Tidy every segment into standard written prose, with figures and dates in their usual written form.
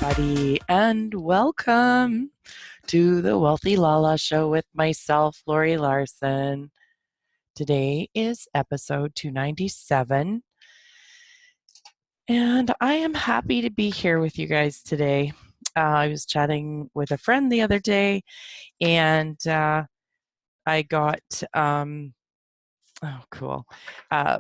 everybody, and welcome to the Wealthy LaLa Show with myself, Laurie Laursen. Today is episode 297, and I am happy to be here with you guys today. I was chatting with a friend the other day, and I got, oh, cool. Uh,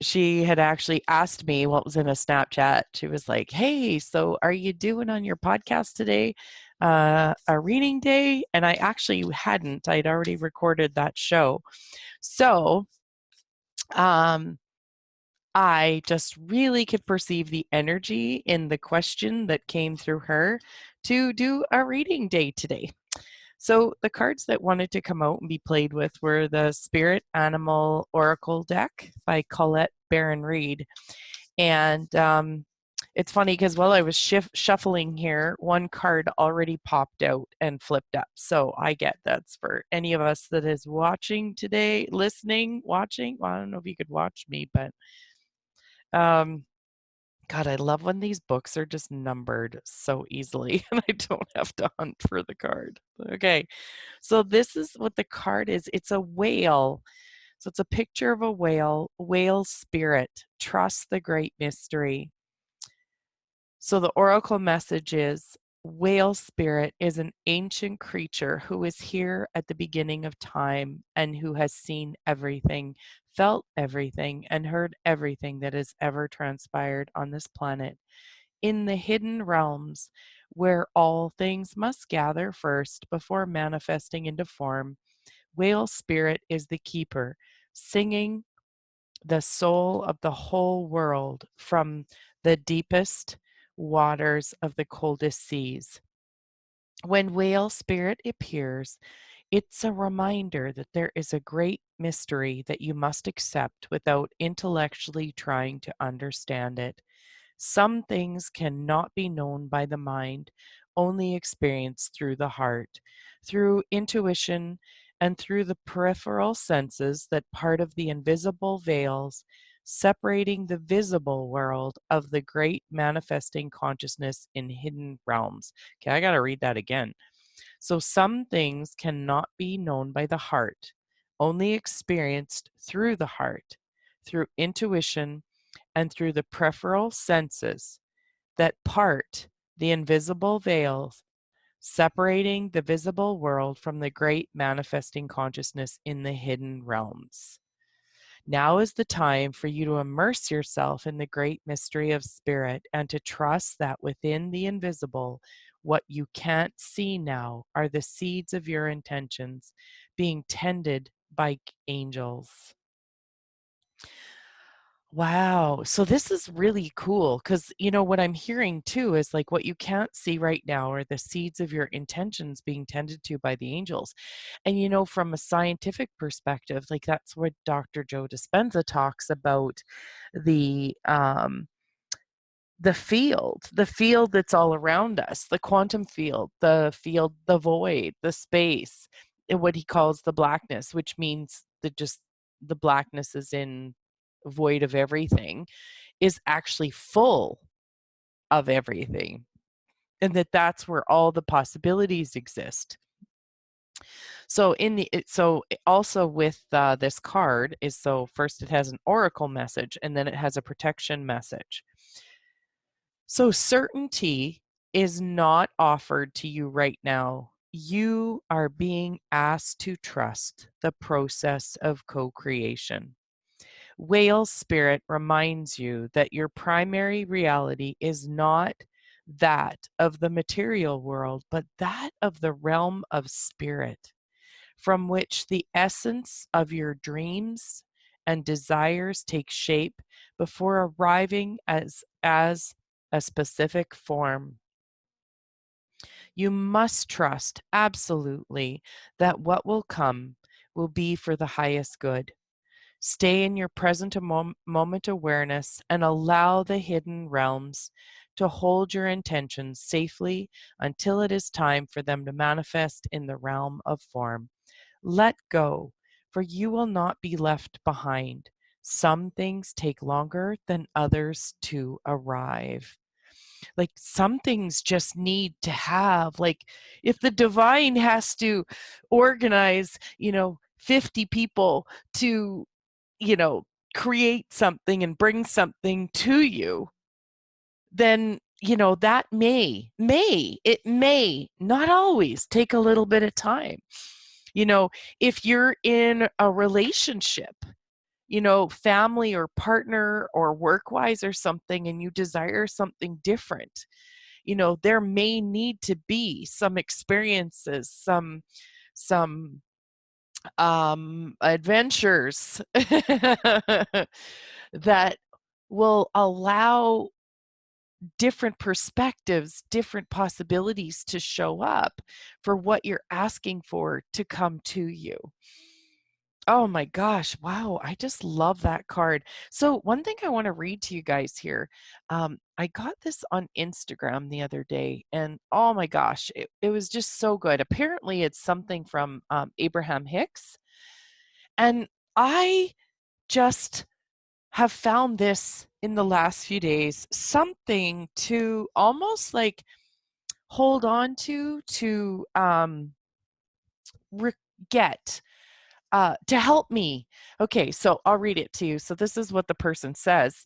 she had actually asked me what was in a Snapchat. She was like, "Hey, so are you doing on your podcast today a reading day?" And I actually hadn't. I'd already recorded that show. So um, I just really could perceive the energy in the question that came through her to do a reading day today. So the cards that wanted to come out and be played with were the Spirit Animal Oracle deck by Colette Baron Reed. And it's funny because while I was shuffling here, one card already popped out and flipped up. So I get that's for any of us that is watching today, listening, watching. Well, I don't know if you could watch me, but um, God, I love when these books are just numbered so easily and I don't have to hunt for the card. Okay, so this is what the card is. It's a whale. So it's a picture of a whale spirit. Trust the great mystery. So the oracle message is whale spirit is an ancient creature who is here at the beginning of time and who has seen everything, felt everything, and heard everything that has ever transpired on this planet. In the hidden realms where all things must gather first before manifesting into form, whale spirit is the keeper, singing the soul of the whole world from the deepest waters of the coldest seas. When whale spirit appears, it's a reminder that there is a great mystery that you must accept without intellectually trying to understand it. Some things cannot be known by the mind, only experienced through the heart, through intuition, and through the peripheral senses that part of the invisible veils separating the visible world of the great manifesting consciousness in hidden realms. Okay, I got to read that again. So some things cannot be known by the heart, only experienced through the heart, through intuition, and through the peripheral senses that part the invisible veils separating the visible world from the great manifesting consciousness in the hidden realms. Now is the time for you to immerse yourself in the great mystery of spirit and to trust that within the invisible, what you can't see now are the seeds of your intentions being tended by angels. Wow. So this is really cool because, what I'm hearing too is like what you can't see right now are the seeds of your intentions being tended to by the angels. And, from a scientific perspective, like that's what Dr. Joe Dispenza talks about the, um, the field that's all around us, the quantum field, the void, the space, and what he calls the blackness, which means that just the blackness is in void of everything, is actually full of everything, and that's where all the possibilities exist. So also with this card is, so first it has an oracle message and then it has a protection message. So certainty is not offered to you right now. You are being asked to trust the process of co-creation. Whale spirit reminds you that your primary reality is not that of the material world, but that of the realm of spirit, from which the essence of your dreams and desires take shape before arriving as a specific form. You must trust absolutely that what will come will be for the highest good. Stay in your present moment awareness and allow the hidden realms to hold your intentions safely until it is time for them to manifest in the realm of form. Let go, for you will not be left behind. Some things take longer than others to arrive. Like some things just need to have, like if the divine has to organize, 50 people to, create something and bring something to you, then that it may not always take a little bit of time. If you're in a relationship, family or partner or work-wise or something, and you desire something different, there may need to be some experiences, some adventures that will allow different perspectives, different possibilities to show up for what you're asking for to come to you. Oh my gosh, wow, I just love that card. So one thing I want to read to you guys here, I got this on Instagram the other day, and oh my gosh, it was just so good. Apparently it's something from Abraham Hicks, and I just have found this in the last few days, something to almost like hold on to get to help me. Okay, so I'll read it to you. So this is what the person says.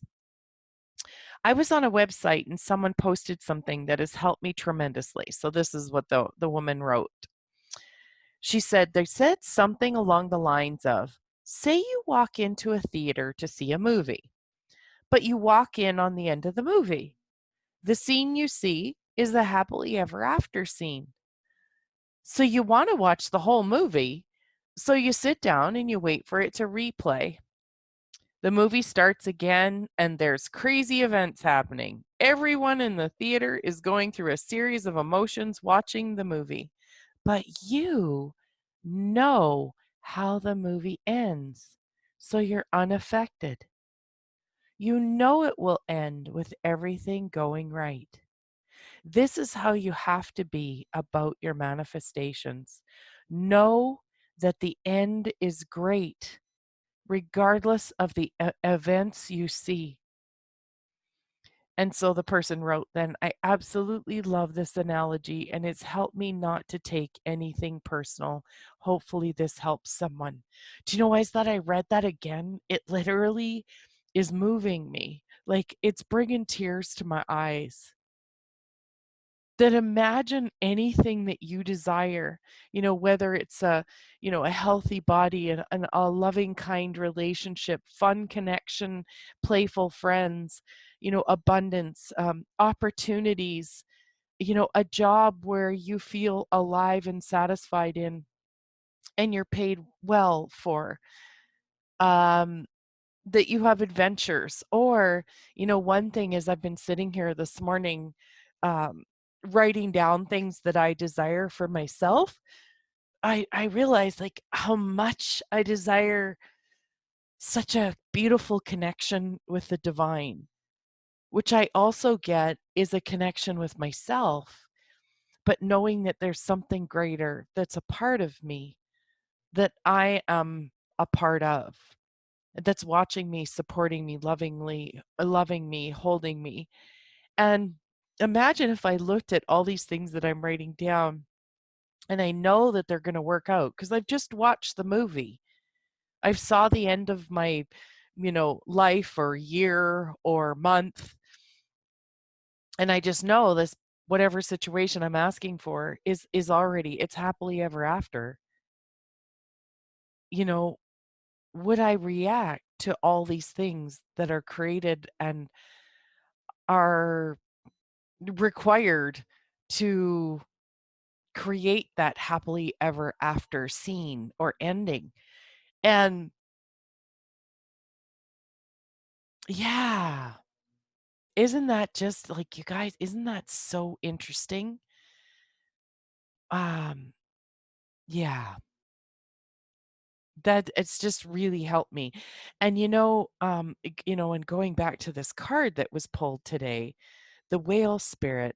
I was on a website and someone posted something that has helped me tremendously. So this is what the woman wrote. She said, they said something along the lines of, say you walk into a theater to see a movie, but you walk in on the end of the movie. The scene you see is the happily ever after scene. So you want to watch the whole movie, so you sit down and you wait for it to replay. The movie starts again, and there's crazy events happening. Everyone in the theater is going through a series of emotions watching the movie, but you know how the movie ends, so you're unaffected. You know it will end with everything going right. This is how you have to be about your manifestations. Know that the end is great, regardless of the events you see. And so the person wrote, then I absolutely love this analogy, and it's helped me not to take anything personal. Hopefully, this helps someone. Do you know, as that I read that again, it literally is moving me. Like it's bringing tears to my eyes. That imagine anything that you desire, whether it's a healthy body and a loving, kind relationship, fun connection, playful friends, abundance, opportunities, a job where you feel alive and satisfied in and you're paid well for, um, that you have adventures. Or, one thing is I've been sitting here this morning, um, writing down things that I desire for myself. I realize like how much I desire such a beautiful connection with the divine, which I also get is a connection with myself, but knowing that there's something greater that's a part of me that I am a part of, that's watching me, supporting me, loving me, holding me. And imagine if I looked at all these things that I'm writing down and I know that they're going to work out because I've just watched the movie. I've saw the end of my, life or year or month. And I just know this, whatever situation I'm asking for is already, it's happily ever after. You know, would I react to all these things that are created and are required to create that happily ever after scene or ending? And yeah, isn't that just like, you guys, isn't that so interesting? Um, yeah, that it's just really helped me. And and going back to this card that was pulled today, the whale spirit,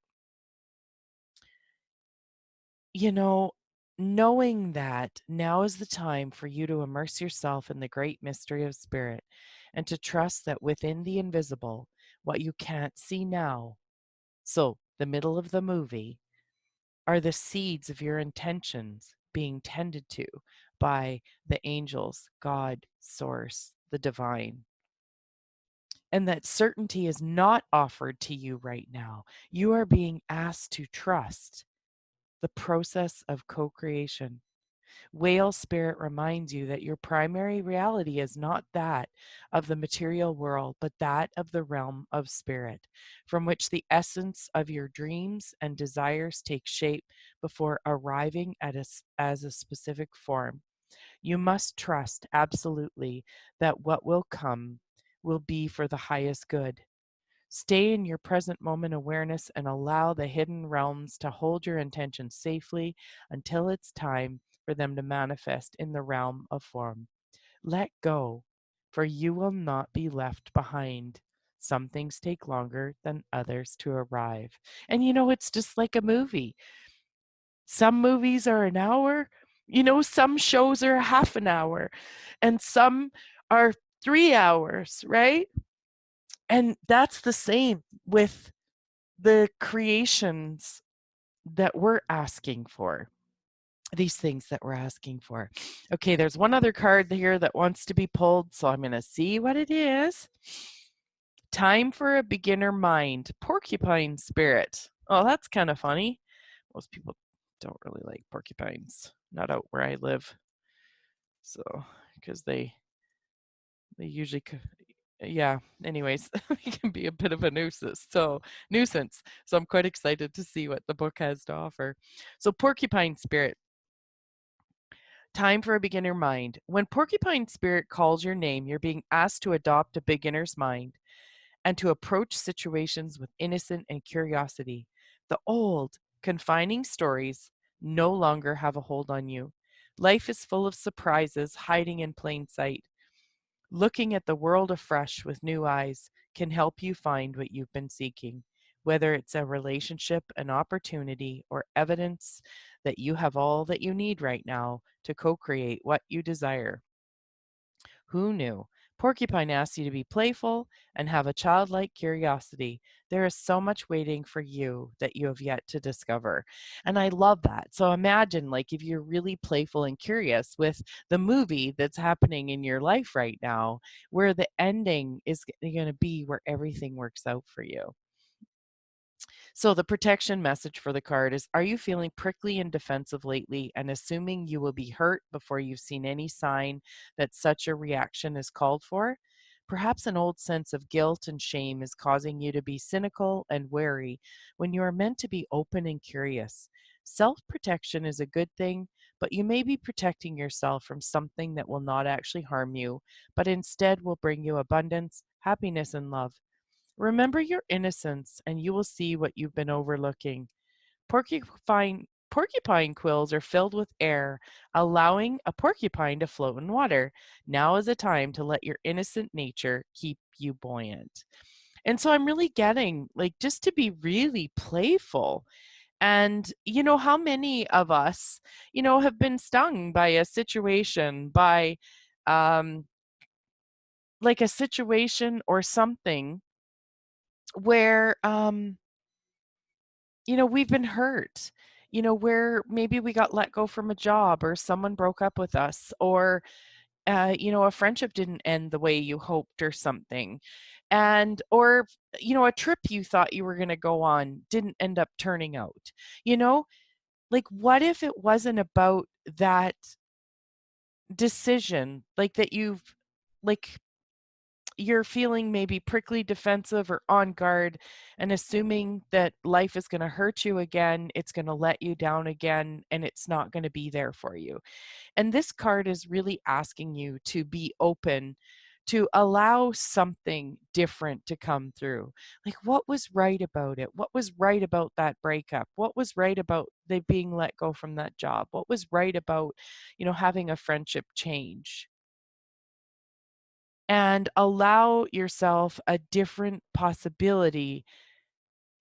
you know, knowing that now is the time for you to immerse yourself in the great mystery of spirit and to trust that within the invisible, what you can't see now So, the middle of the movie are the seeds of your intentions being tended to by the angels, God, Source, the divine. And that certainty is not offered to you right now. You are being asked to trust the process of co creation. Whale spirit reminds you that your primary reality is not that of the material world, but that of the realm of spirit, from which the essence of your dreams and desires take shape before arriving at as a specific form. You must trust absolutely that what will come will be for the highest good. Stay in your present moment awareness and allow the hidden realms to hold your intentions safely until it's time for them to manifest in the realm of form. Let go, for you will not be left behind. Some things take longer than others to arrive. And it's just like a movie. Some movies are an hour, some shows are a half an hour, and some are 3 hours, right? And that's the same with the creations that we're asking for, these things that we're asking for. Okay, there's one other card here that wants to be pulled, so I'm going to see what it is. Time for a beginner mind, porcupine spirit. Oh, that's kind of funny. Most people don't really like porcupines, not out where I live. So, because they usually yeah, anyways, it can be a bit of a nuisance. So I'm quite excited to see what the book has to offer. So porcupine spirit, time for a beginner mind. When porcupine spirit calls your name, you're being asked to adopt a beginner's mind and to approach situations with innocent and curiosity. The old, confining stories no longer have a hold on you. Life is full of surprises hiding in plain sight. Looking at the world afresh with new eyes can help you find what you've been seeking, whether it's a relationship, an opportunity, or evidence that you have all that you need right now to co create what you desire. Who knew? Porcupine asks you to be playful and have a childlike curiosity. There is so much waiting for you that you have yet to discover. And I love that. So imagine, like, if you're really playful and curious with the movie that's happening in your life right now, where the ending is going to be where everything works out for you. So the protection message for the card is, are you feeling prickly and defensive lately and assuming you will be hurt before you've seen any sign that such a reaction is called for? Perhaps an old sense of guilt and shame is causing you to be cynical and wary when you are meant to be open and curious. Self-protection is a good thing, but you may be protecting yourself from something that will not actually harm you, but instead will bring you abundance, happiness, and love. Remember your innocence, and you will see what you've been overlooking. Porcupine quills are filled with air, allowing a porcupine to float in water. Now is a time to let your innocent nature keep you buoyant. And so I'm really getting, like, just to be really playful. And how many of us, have been stung by a situation, by um, like a situation or something where we've been hurt, where maybe we got let go from a job or someone broke up with us, or a friendship didn't end the way you hoped or something, and or a trip you thought you were going to go on didn't end up turning out. you know like, what if it wasn't about that decision, like that like you're feeling maybe prickly, defensive, or on guard, and assuming that life is going to hurt you again, it's going to let you down again, and it's not going to be there for you. And this card is really asking you to be open, to allow something different to come through. Like, what was right about it? What was right about that breakup? What was right about they being let go from that job? What was right about, having a friendship change? And allow yourself a different possibility.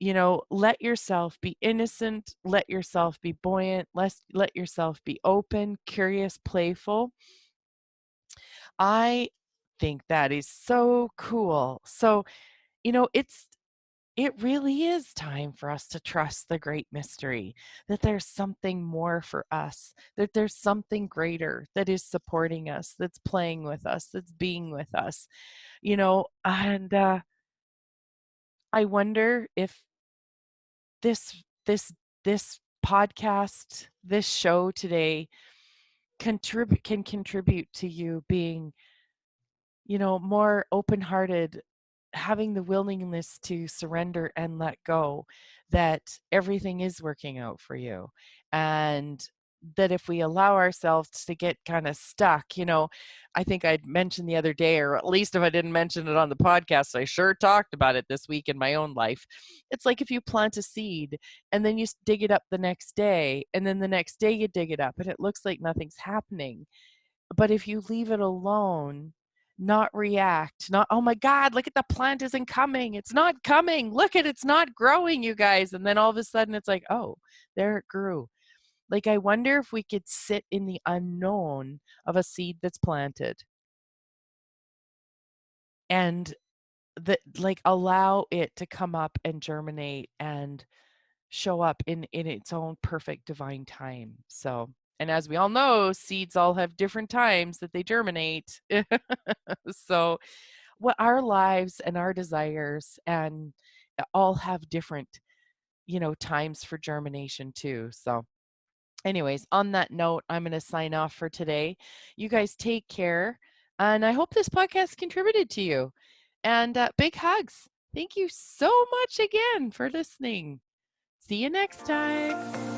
Let yourself be innocent, let yourself be buoyant, let yourself be open, curious, playful. I think that is so cool. So, it's it really is time for us to trust the great mystery, that there's something more for us, that there's something greater that is supporting us, that's playing with us, that's being with us, and I wonder if this this this podcast, this show today can contribute to you being, more open-hearted, having the willingness to surrender and let go, that everything is working out for you. And that if we allow ourselves to get kind of stuck, I think I'd mentioned the other day, or at least if I didn't mention it on the podcast, I sure talked about it this week in my own life. It's like if you plant a seed and then you dig it up the next day, and then the next day you dig it up and it looks like nothing's happening. But if you leave it alone, not react, not, oh my God, look at the plant isn't coming. It's not coming. Look at it's not growing, you guys. And then all of a sudden it's like, oh, there it grew. Like, I wonder if we could sit in the unknown of a seed that's planted and like allow it to come up and germinate and show up in its own perfect divine time. So, and as we all know, seeds all have different times that they germinate. So, what our lives and our desires and all have different, times for germination too. So, anyways, on that note, I'm going to sign off for today. You guys take care, and I hope this podcast contributed to you. And big hugs. Thank you so much again for listening. See you next time.